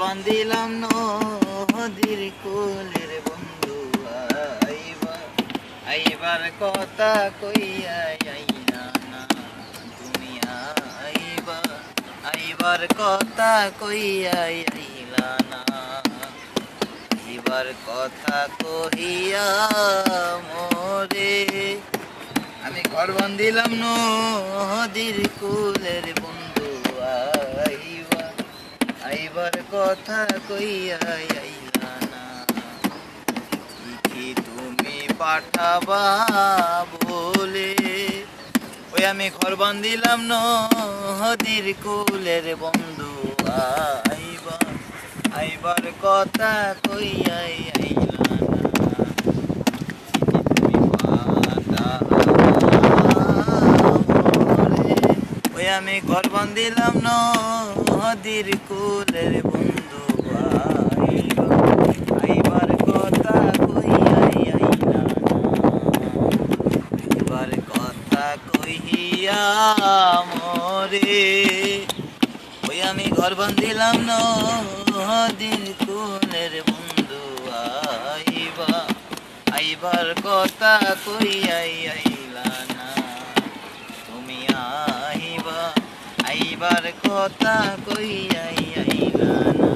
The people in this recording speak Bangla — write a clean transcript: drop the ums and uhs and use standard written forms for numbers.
বান্ধিলাম নদীর কুলের বন্ধু আইবার কথা কইয়া আইলা না তুমি আইবার কথা কইয়া আইলা না আইবার কথা কহিয়া মোরে আমি ঘর বান্ধিলাম নদীর কুলের বন্ধু আইবার কথা কইয়া আইলা না চিঠি তুমি পাঠাবা বলে ওই আমি ঘর বান্ধিলাম নদীর কুলের বন্ধু আইবার কথা কইয়া আইলা না আমি ঘর বান্ধিলাম নদীর কুলের বন্ধু আইবার কথা কইয়া আইলা আইবার কথা কইয়া মোরে ওই আমি ঘর বান্ধিলাম নদীর কুলের বন্ধু আইবার কথা কইয়া আইলা না তুমি আইবার কথা কইয়া আইলা না।